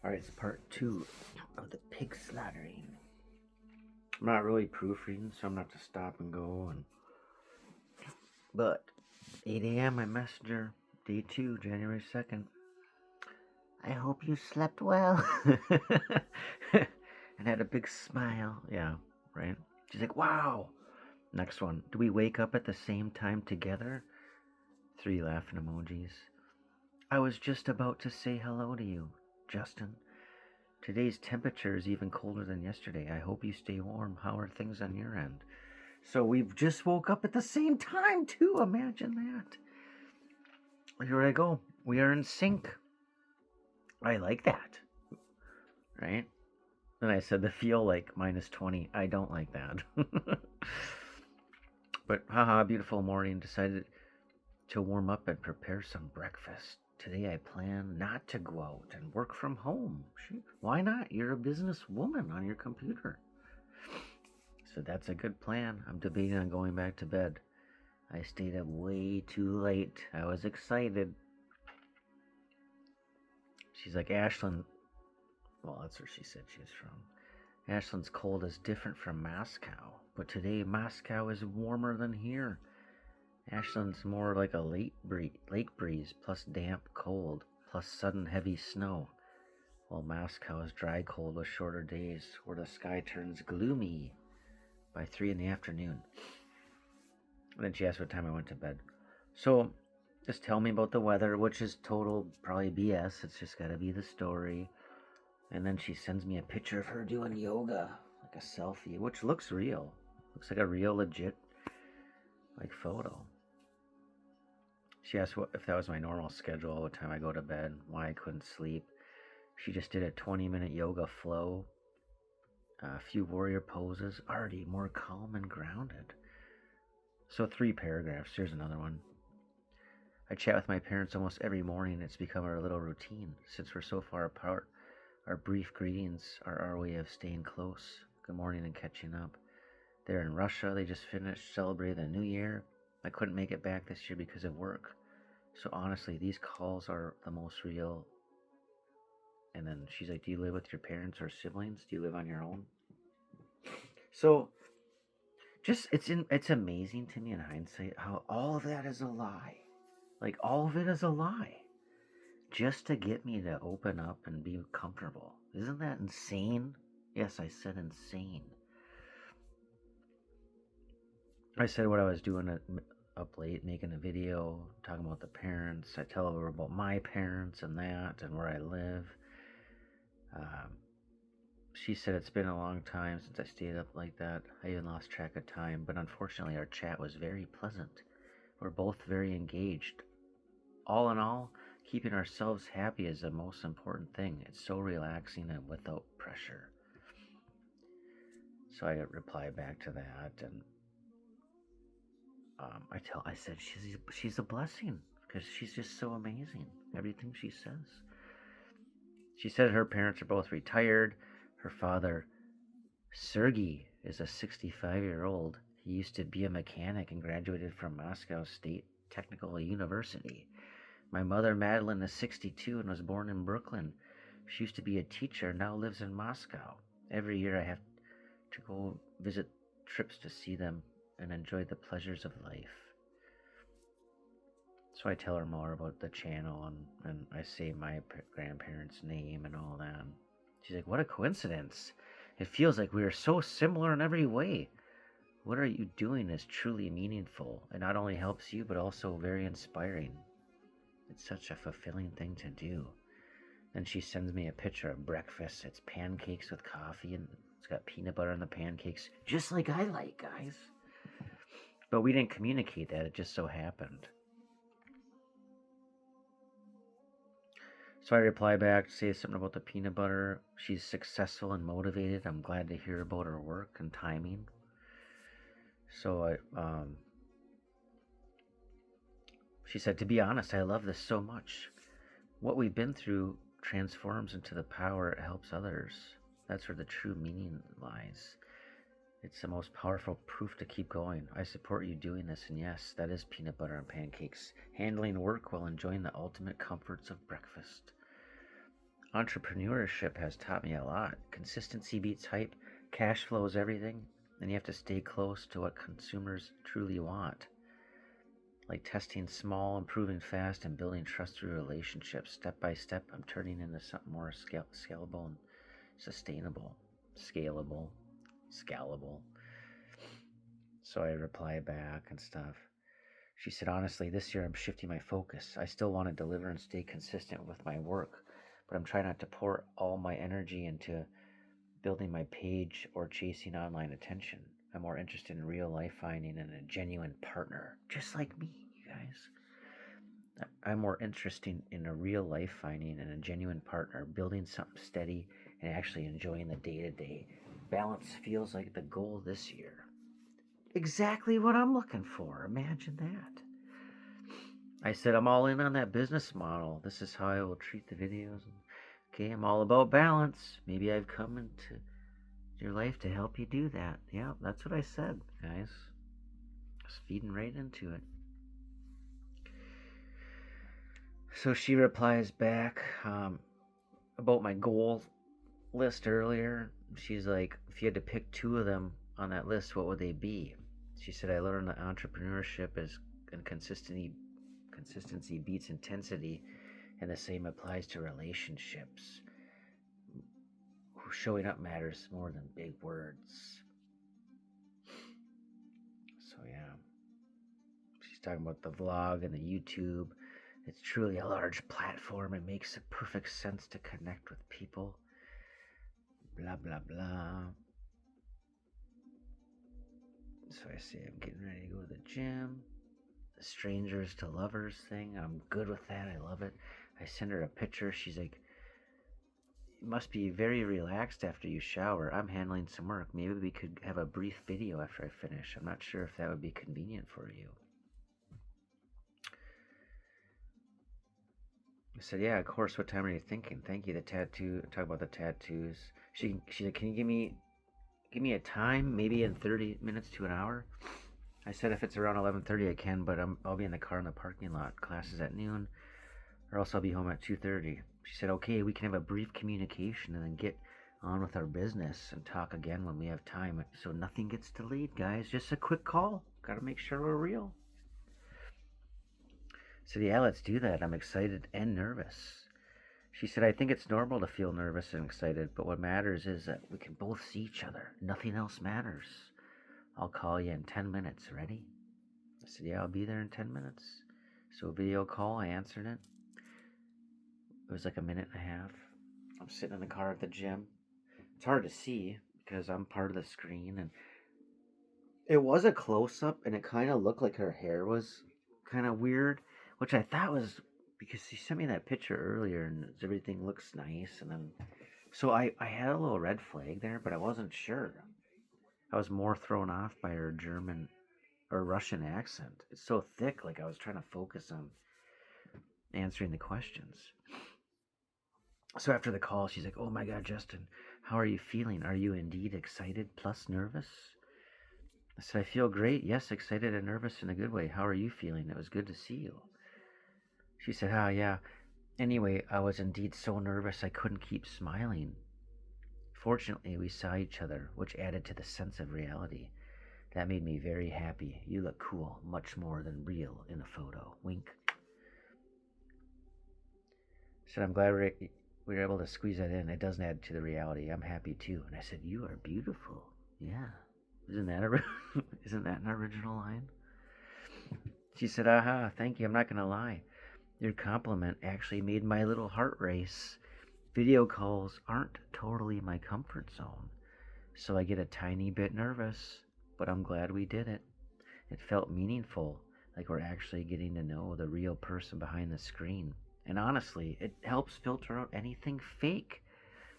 Alright, it's part 2 of the pig slaughtering. I'm not really proofreading, so I'm gonna have to stop and go. But 8 a.m. my messenger, day 2, January 2nd. I hope you slept well. And had a big smile. Yeah, right? She's like, wow. Next one. Do we wake up at the same time together? 3 laughing emojis. I was just about to say hello to you, Justin. Today's temperature is even colder than yesterday. I hope you stay warm. How are things on your end? So we've just woke up at the same time, too. Imagine that. Here I go. We are in sync. I like that. Right? Then I said the feel like minus 20. I don't like that. But haha, beautiful morning. Decided to warm up and prepare some breakfast. Today I plan not to go out and work from home. Why not? You're a business woman on your computer. So that's a good plan. I'm debating on going back to bed. I stayed up way too late. I was excited. She's like, Ashlyn. Well, that's where she said she was from. Ashlyn's cold is different from Moscow. But today Moscow is warmer than here. Ashland's more like a lake breeze, plus damp cold, plus sudden heavy snow, while Moscow is dry cold with shorter days, where the sky turns gloomy by 3 in the afternoon. And then she asked what time I went to bed. So, just tell me about the weather, which is total probably BS. It's just got to be the story. And then she sends me a picture of her doing yoga, like a selfie, which looks real. Looks like a real, legit, photo. She asked if that was my normal schedule, what time I go to bed, why I couldn't sleep. She just did a 20-minute yoga flow, a few warrior poses, already more calm and grounded. So 3 paragraphs. Here's another one. I chat with my parents almost every morning. It's become our little routine. Since we're so far apart, our brief greetings are our way of staying close. Good morning and catching up. They're in Russia. They just finished celebrating the New Year. I couldn't make it back this year because of work. So honestly, these calls are the most real. And then she's like, do you live with your parents or siblings? Do you live on your own? So it's amazing to me in hindsight how all of that is a lie. Like, all of it is a lie. Just to get me to open up and be comfortable. Isn't that insane? Yes, I said insane. I said what I was doing up late, making a video, talking about the parents. I tell her about my parents and that, and where I live. She said it's been a long time since I stayed up like that. I even lost track of time, but unfortunately our chat was very pleasant. We're both very engaged. All in all, keeping ourselves happy is the most important thing. It's so relaxing and without pressure. So I reply back to that, and I said she's a blessing because she's just so amazing. Everything she says. She said her parents are both retired. Her father, Sergey, is a 65-year-old. He used to be a mechanic and graduated from Moscow State Technical University. My mother, Madeline, is 62 and was born in Brooklyn. She used to be a teacher, now lives in Moscow. Every year I have to go visit trips to see them and enjoy the pleasures of life. So I tell her more about the channel, and I say my grandparents' name and all that. She's like, what a coincidence. It feels like we are so similar in every way. What are you doing is truly meaningful. It not only helps you, but also very inspiring. It's such a fulfilling thing to do. Then she sends me a picture of breakfast. It's pancakes with coffee, and it's got peanut butter on the pancakes, just like I like, guys. But we didn't communicate that. It just so happened. So I reply back, say something about the peanut butter. She's successful and motivated. I'm glad to hear about her work and timing. So she said, to be honest, I love this so much. What we've been through transforms into the power it helps others. That's where the true meaning lies. It's the most powerful proof to keep going. I support you doing this, and yes, that is peanut butter and pancakes. Handling work while enjoying the ultimate comforts of breakfast. Entrepreneurship has taught me a lot. Consistency beats hype, cash flow is everything, and you have to stay close to what consumers truly want. Like testing small, improving fast, and building trust through relationships. Step by step, I'm turning into something more scalable and sustainable. Scalable. Scalable. So I reply back and stuff. She said, honestly, this year I'm shifting my focus. I still want to deliver and stay consistent with my work, but I'm trying not to pour all my energy into building my page or chasing online attention. I'm more interested in real life finding and a genuine partner, just like me, you guys. I'm more interested in a real life finding and a genuine partner, building something steady and actually enjoying the day to day. Balance feels like the goal this year. Exactly what I'm looking for. Imagine that. I said I'm all in on that business model. This is how I will treat the videos. Okay, I'm all about balance. Maybe I've come into your life to help you do that. Yeah, that's what I said, guys. Just feeding right into it. So she replies back about my goal list earlier. She's like, if you had to pick two of them on that list, what would they be? She said, I learned that entrepreneurship is and consistency beats intensity, and the same applies to relationships. Showing up matters more than big words. So yeah, she's talking about the vlog and the YouTube. It's truly a large platform. It makes perfect sense to connect with people. Blah blah blah. So I say I'm getting ready to go to the gym. The strangers to lovers thing, I'm good with that. I love it. I send her a picture. She's like, you must be very relaxed after you shower. I'm handling some work. Maybe we could have a brief video after I finish. I'm not sure if that would be convenient for you. I said, yeah, of course. What time are you thinking? Thank you. The tattoo. Talk about the tattoos. She said, can you give me a time? Maybe in 30 minutes to an hour. I said if it's around 11:30, I can, but I'll be in the car in the parking lot. Class is at noon, or else I'll be home at 2:30. She said, okay, we can have a brief communication and then get on with our business and talk again when we have time. So nothing gets delayed, guys. Just a quick call. Gotta make sure we're real. I said, yeah, let's do that. I'm excited and nervous. She said, I think it's normal to feel nervous and excited, but what matters is that we can both see each other. Nothing else matters. I'll call you in 10 minutes. Ready? I said, yeah, I'll be there in 10 minutes. So video call, I answered it. It was like a minute and a half. I'm sitting in the car at the gym. It's hard to see because I'm part of the screen, and it was a close up, and it kind of looked like her hair was kind of weird, which I thought was because she sent me that picture earlier, and everything looks nice, and then so I had a little red flag there, but I wasn't sure. I was more thrown off by her German or Russian accent. It's so thick, like I was trying to focus on answering the questions. So after the call, she's like, oh my God, Justin, how are you feeling? Are you indeed excited plus nervous? I said, I feel great. Yes, excited and nervous in a good way. How are you feeling? It was good to see you. She said, oh, yeah. Anyway, I was indeed so nervous I couldn't keep smiling. Fortunately, we saw each other, which added to the sense of reality. That made me very happy. You look cool, much more than real in a photo. Wink. I said, I'm glad we were able to squeeze that in. It doesn't add to the reality. I'm happy too. And I said, you are beautiful. Yeah. Isn't that an original line? She said, aha, thank you. I'm not going to lie. Your compliment actually made my little heart race. Video calls aren't totally my comfort zone, so I get a tiny bit nervous, but I'm glad we did it. It felt meaningful, like we're actually getting to know the real person behind the screen. And honestly, it helps filter out anything fake.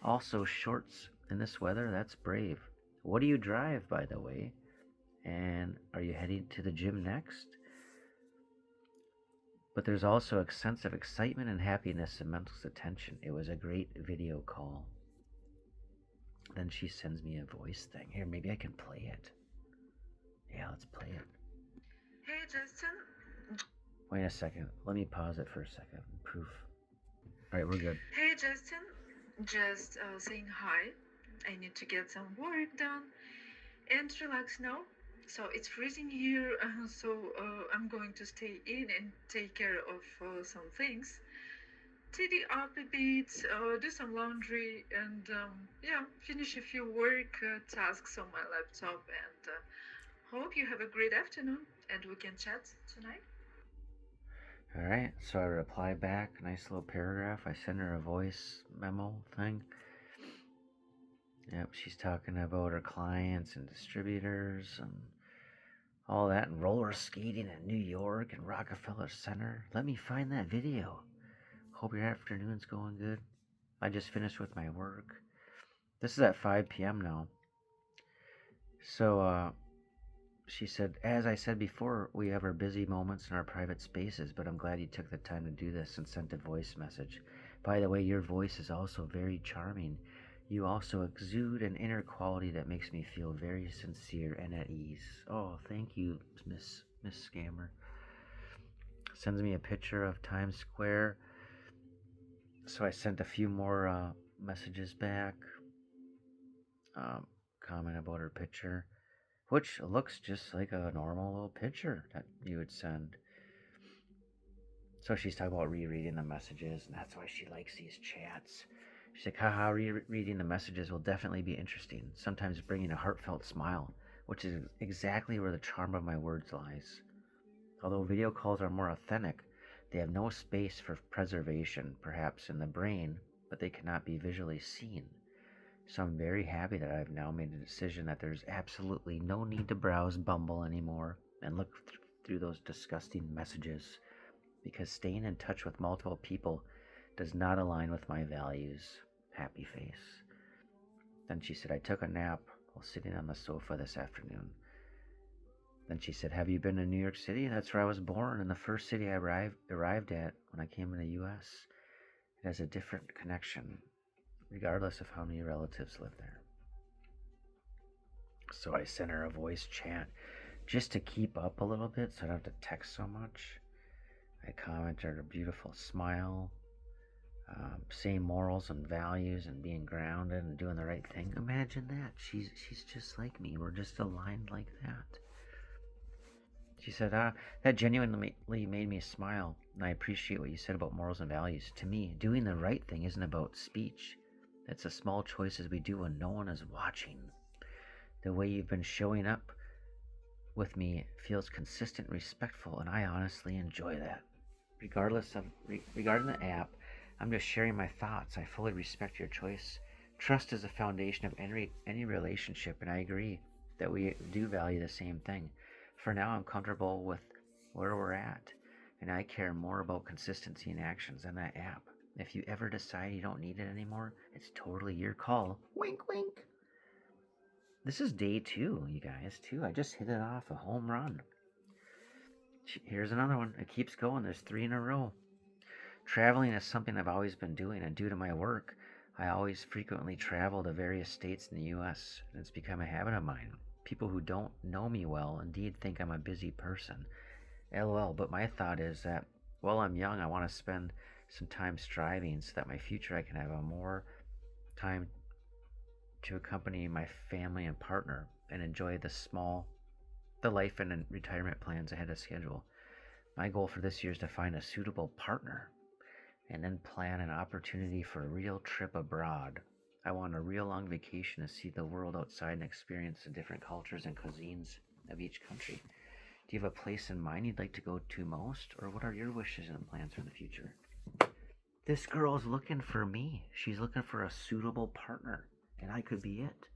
Also, shorts in this weather, that's brave. What do you drive, by the way? And are you heading to the gym next? But there's also a sense of excitement and happiness and mental attention. It was a great video call. Then she sends me a voice thing. Here, maybe I can play it. Yeah, let's play it. Hey, Justin. Wait a second. Let me pause it for a second. Proof. All right, we're good. Hey, Justin. Just saying hi. I need to get some work done and relax now. So it's freezing here, so I'm going to stay in and take care of some things. Tidy up a bit, do some laundry, and yeah, finish a few work tasks on my laptop. And hope you have a great afternoon and we can chat tonight. All right, so I reply back, nice little paragraph. I send her a voice memo thing. Yep, she's talking about her clients and distributors and all that, and roller skating in New York and Rockefeller Center. Let me find that video. Hope your afternoon's going good. I just finished with my work. This is at 5 p.m. now. So, she said, as I said before, we have our busy moments in our private spaces, but I'm glad you took the time to do this and sent a voice message. By the way, your voice is also very charming. You also exude an inner quality that makes me feel very sincere and at ease. Oh, thank you, Miss Scammer. Sends me a picture of Times Square. So I sent a few more messages back. Comment about her picture, which looks just like a normal little picture that you would send. So she's talking about rereading the messages, and that's why she likes these chats. She's like, haha, rereading the messages will definitely be interesting, sometimes bringing a heartfelt smile, which is exactly where the charm of my words lies. Although video calls are more authentic, they have no space for preservation, perhaps in the brain, but they cannot be visually seen. So I'm very happy that I've now made a decision that there's absolutely no need to browse Bumble anymore and look through those disgusting messages, because staying in touch with multiple people does not align with my values. Happy face. Then she said, I took a nap while sitting on the sofa this afternoon. Then she said, have you been to New York City? That's where I was born, and the first city I arrived at when I came to the U.S. It has a different connection, regardless of how many relatives live there. So I sent her a voice chat just to keep up a little bit so I don't have to text so much. I commented her beautiful smile, same morals and values and being grounded and doing the right thing. Imagine that. She's just like me. We're just aligned like that. She said, that genuinely made me smile, and I appreciate what you said about morals and values. To me, doing the right thing isn't about speech. It's the small choices we do when no one is watching. The way you've been showing up with me feels consistent, respectful, and I honestly enjoy that. Regarding the app, I'm just sharing my thoughts. I fully respect your choice. Trust is the foundation of any relationship, and I agree that we do value the same thing. For now, I'm comfortable with where we're at, and I care more about consistency in actions than that app. If you ever decide you don't need it anymore, it's totally your call. Wink, wink. This is day 2, you guys, too. I just hit it off a home run. Here's another one. It keeps going. There's 3 in a row. Traveling is something I've always been doing, and due to my work, I always frequently travel to various states in the U.S., and it's become a habit of mine. People who don't know me well indeed think I'm a busy person. LOL, but my thought is that while I'm young, I want to spend some time striving so that my future I can have a more time to accompany my family and partner and enjoy the life and retirement plans ahead of schedule. My goal for this year is to find a suitable partner and then plan an opportunity for a real trip abroad. I want a real long vacation to see the world outside and experience the different cultures and cuisines of each country. Do you have a place in mind you'd like to go to most, or what are your wishes and plans for the future? This girl is looking for me. She's looking for a suitable partner, and I could be it.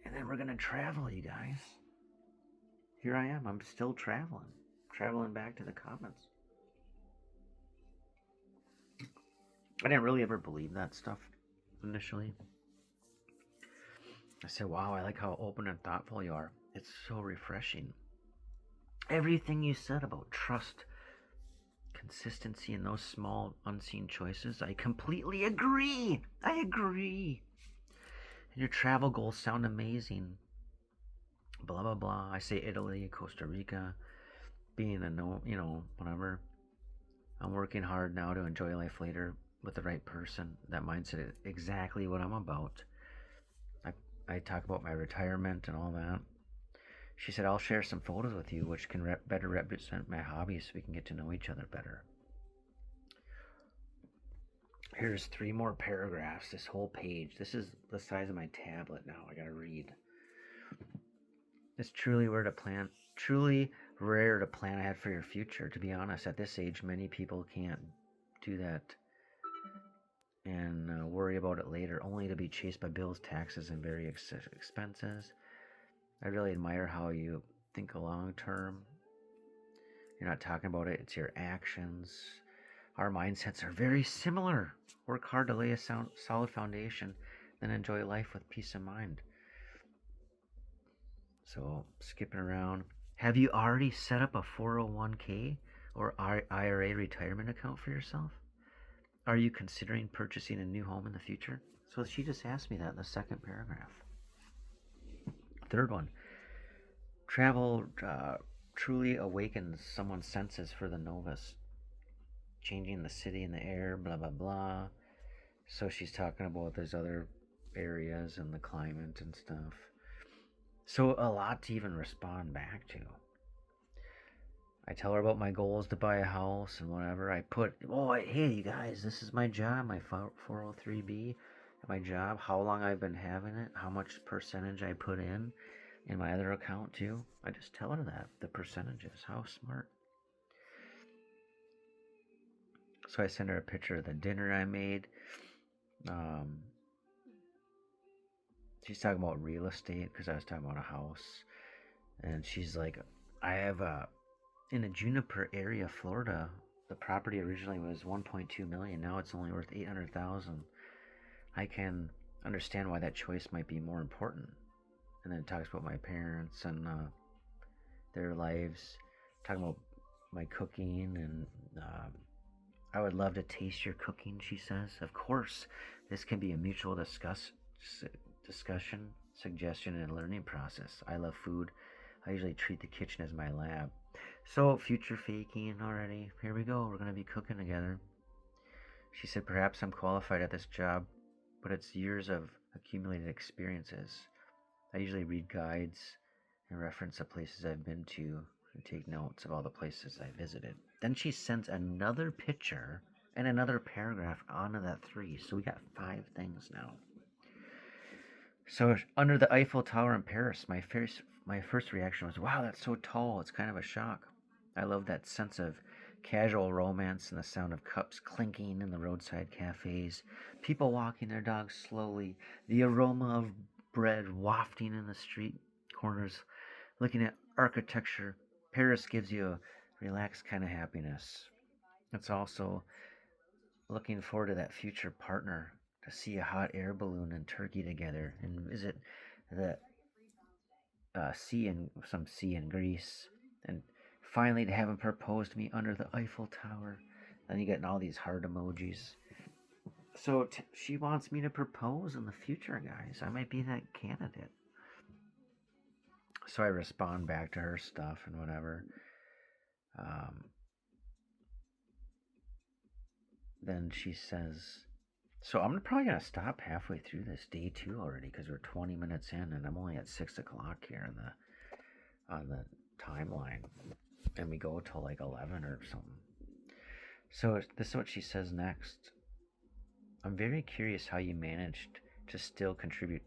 And then we're going to travel, you guys. Here I am. I'm still traveling back to the comments. I didn't really ever believe that stuff initially. I said, wow, I like how open and thoughtful you are. It's so refreshing. Everything you said about trust, consistency, and those small unseen choices, I completely agree. I agree. And your travel goals sound amazing. Blah, blah, blah. I say Italy, Costa Rica, being a no, whatever. I'm working hard now to enjoy life later. with the right person. That mindset is exactly what I'm about. I, I talk about my retirement and all that. She said, I'll share some photos with you which can better represent my hobbies so we can get to know each other better. Here's 3 more paragraphs, this whole page. This is the size of my tablet now. I gotta read. It's truly rare to plan ahead for your future. To be honest, at this age, many people can't do that and worry about it later, only to be chased by bills, taxes, and various expenses. I really admire how you think long term. You're not talking about it, it's your actions. Our mindsets are very similar. Work hard to lay a solid foundation, then enjoy life with peace of mind. So, skipping around. Have you already set up a 401k or IRA retirement account for yourself? Are you considering purchasing a new home in the future? So, she just asked me that in the second paragraph. Third one. Travel truly awakens someone's senses for the novice. Changing the city and the air, blah, blah, blah. So she's talking about there's other areas and the climate and stuff. So a lot to even respond back to. I tell her about my goals to buy a house and whatever. I put, hey, you guys, this is my job, my 403B, my job, how long I've been having it, how much percentage I put in my other account too. I just tell her that, the percentages. How smart. So I send her a picture of the dinner I made. She's talking about real estate because I was talking about a house. And she's like, I have in the Juniper area, Florida, the property originally was 1.2 million. Now it's only worth 800,000. I can understand why that choice might be more important. And then it talks about my parents and their lives, talking about my cooking, and I would love to taste your cooking, she says. Of course, this can be a mutual discussion, suggestion, and learning process. I love food. I usually treat the kitchen as my lab. So, future faking already. Here we go. We're going to be cooking together. She said, perhaps I'm qualified at this job, but it's years of accumulated experiences. I usually read guides and reference the places I've been to and take notes of all the places I visited. Then she sends another picture and another paragraph onto that 3. So we got 5 things now. So under the Eiffel Tower in Paris, my first reaction was, wow, that's so tall. It's kind of a shock. I love that sense of casual romance and the sound of cups clinking in the roadside cafes, people walking their dogs slowly, the aroma of bread wafting in the street corners, looking at architecture. Paris gives you a relaxed kind of happiness. It's also looking forward to that future partner, to see a hot air balloon in Turkey together and visit the sea in Greece, and finally to have him propose to me under the Eiffel Tower. Then you get all these heart emojis. So she wants me to propose in the future, guys. I might be that candidate. So I respond back to her stuff and whatever. Then she says, so I'm probably going to stop halfway through this day 2 already because we're 20 minutes in and I'm only at 6 o'clock here on the timeline. And we go till like 11 or something. So this is what she says next. I'm very curious how you managed to still contribute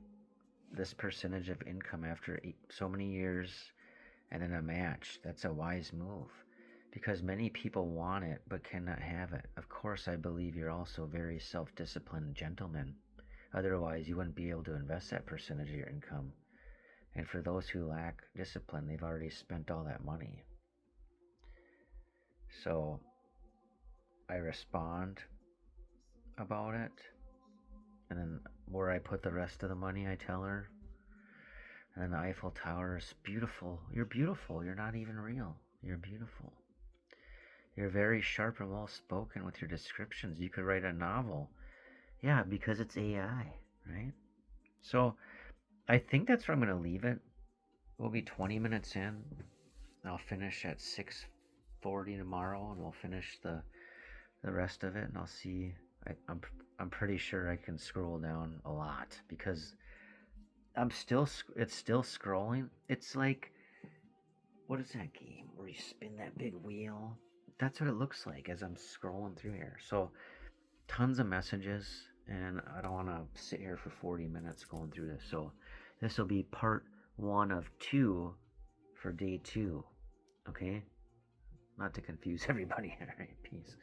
this percentage of income after so many years and in a match. That's a wise move because many people want it but cannot have it. Of course, I believe you're also very self-disciplined gentleman. Otherwise, you wouldn't be able to invest that percentage of your income. And for those who lack discipline, they've already spent all that money. So I respond about it. And then where I put the rest of the money, I tell her. And then the Eiffel Tower is beautiful. You're beautiful. You're not even real. You're beautiful. You're very sharp and well spoken with your descriptions. You could write a novel. Yeah, because it's AI, right? So I think that's where I'm going to leave it. We'll be 20 minutes in. I'll finish at 6:40 tomorrow, and we'll finish the rest of it, and I'll see I'm pretty sure I can scroll down a lot because it's still scrolling. It's like, what is that game where you spin that big wheel? That's what it looks like as I'm scrolling through here. So tons of messages, and I don't want to sit here for 40 minutes going through this. So this will be part 1 of 2 for day 2. Okay, not to confuse everybody. All right, peace.